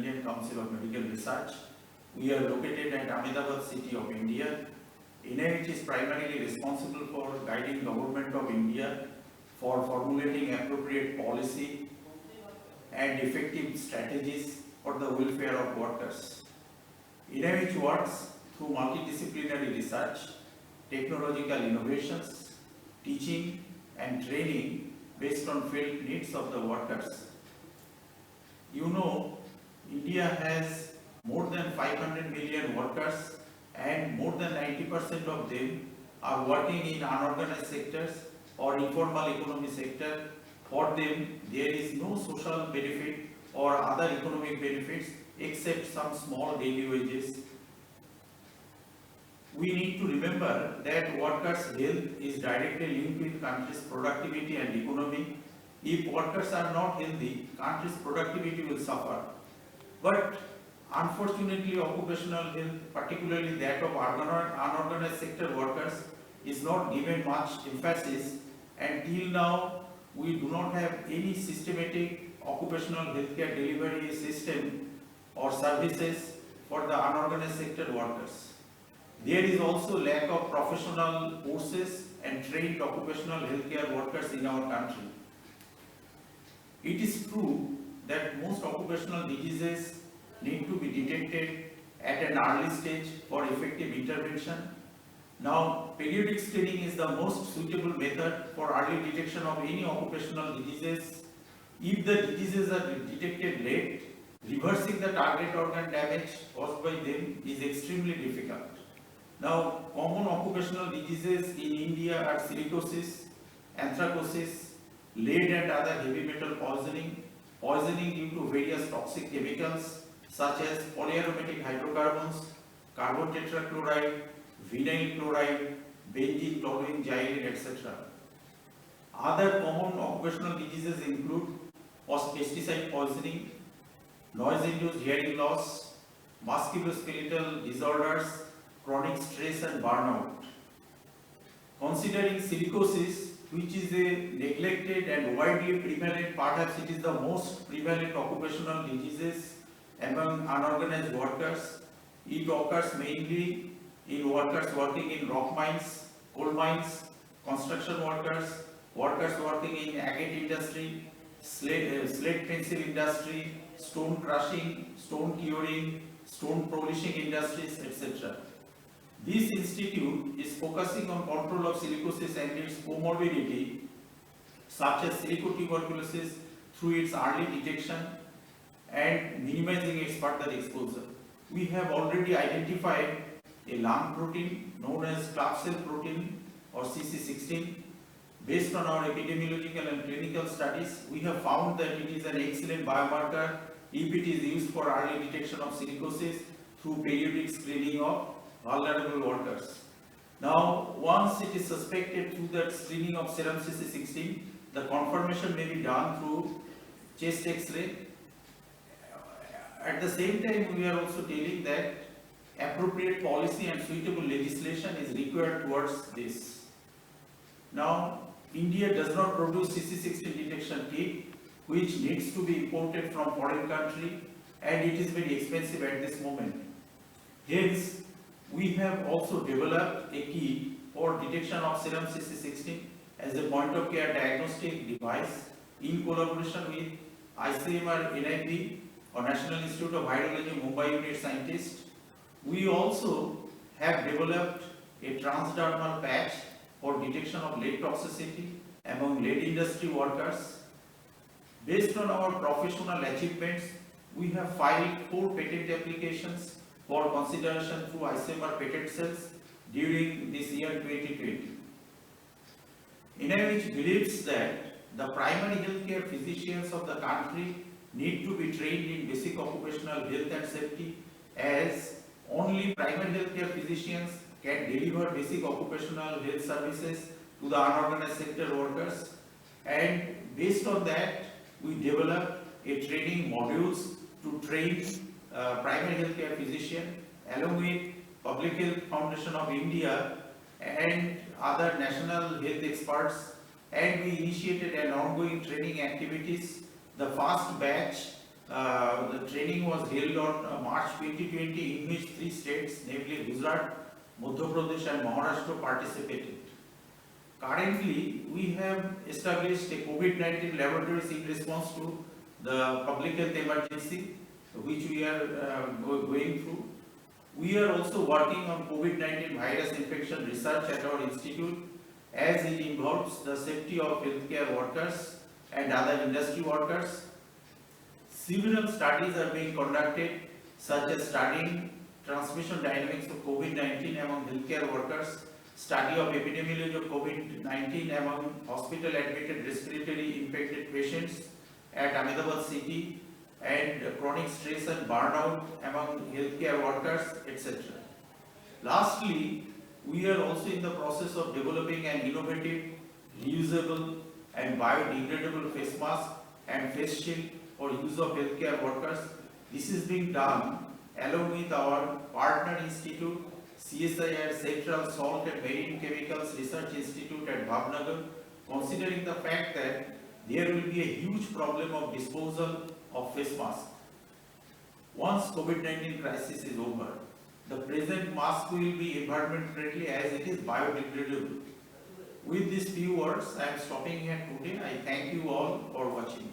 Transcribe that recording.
Indian Council of Medical Research. We are located at Ahmedabad city of India. NIH is primarily responsible for guiding Government of India for formulating appropriate policy and effective strategies for the welfare of workers. NIH works through multidisciplinary research, technological innovations, teaching and training based on field needs of the workers. You know, India has more than 500 million workers and more than 90% of them are working in unorganized sectors or informal economy sector. For them, there is no social benefit or other economic benefits except some small daily wages. We need to remember that workers' health is directly linked with country's productivity and economy. If workers are not healthy, country's productivity will suffer. But unfortunately, occupational health, particularly that of unorganized sector workers, is not given much emphasis, and till now we do not have any systematic occupational healthcare delivery system or services for the unorganized sector workers. There is also lack of professional courses and trained occupational healthcare workers in our country. It is true that most occupational diseases need to be detected at an early stage for effective intervention. Now, periodic screening is the most suitable method for early detection of any occupational diseases. If the diseases are detected late, reversing the target organ damage caused by them is extremely difficult. Now, common occupational diseases in India are silicosis, anthracosis, lead and other heavy metal poisoning, poisoning due to various toxic chemicals such as polyaromatic hydrocarbons, carbon tetrachloride, vinyl chloride, benzene, toluene, xylene, etc. Other common occupational diseases include pesticide poisoning, noise-induced hearing loss, musculoskeletal disorders, chronic stress and burnout. Considering silicosis, which is a neglected and widely prevalent, perhaps it is the most prevalent occupational diseases among unorganized workers, it occurs mainly in workers working in rock mines, coal mines, construction workers, workers working in agate industry, slate pencil industry, stone crushing, stone curing, stone polishing industries, etc. This institute is focusing on control of silicosis and its comorbidity, such as silicotuberculosis, through its early detection and minimizing its further exposure. We have already identified a lung protein known as club cell protein or CC16. Based on our epidemiological and clinical studies, we have found that it is an excellent biomarker if it is used for early detection of silicosis through periodic screening of vulnerable workers. Now, once it is suspected through that screening of serum CC16, the confirmation may be done through chest X-ray. At the same time, we are also telling that appropriate policy and suitable legislation is required towards this. Now, India does not produce CC16 detection kit, which needs to be imported from foreign country, and it is very expensive at this moment. Hence, we have also developed a kit for detection of serum CC16 as a point-of-care diagnostic device in collaboration with ICMR NIP or National Institute of Virology Mumbai unit scientists. We also have developed a transdermal patch for detection of lead toxicity among lead industry workers. Based on our professional achievements, we have filed 4 patent applications for consideration through ICMR patent cells during this year 2020. NIH believes that the primary healthcare physicians of the country need to be trained in basic occupational health and safety, as only primary healthcare physicians can deliver basic occupational health services to the unorganized sector workers. And based on that, we developed a training modules to train primary healthcare physician along with Public Health Foundation of India and other national health experts, and we initiated an ongoing training activities. The first batch The training was held on March 2020, in which 3 states, namely Gujarat, Madhya Pradesh and Maharashtra participated. Currently, we have established a COVID-19 laboratories in response to the public health emergency which we are going through. We are also working on COVID-19 virus infection research at our institute, as it involves the safety of healthcare workers and other industry workers. Several studies are being conducted, such as studying transmission dynamics of COVID-19 among healthcare workers, study of epidemiology of COVID-19 among hospital admitted respiratory infected patients at Ahmedabad city, and chronic stress and burnout among healthcare workers, etc. Lastly, we are also in the process of developing an innovative, reusable and biodegradable face mask and face shield for use of healthcare workers. This is being done along with our partner institute, CSIR Central Salt and Marine Chemicals Research Institute at Bhavnagar, considering the fact that there will be a huge problem of disposal of face masks. Once COVID-19 crisis is over, the present mask will be environment friendly as it is biodegradable. With these few words, I am stopping here today. I thank you all for watching.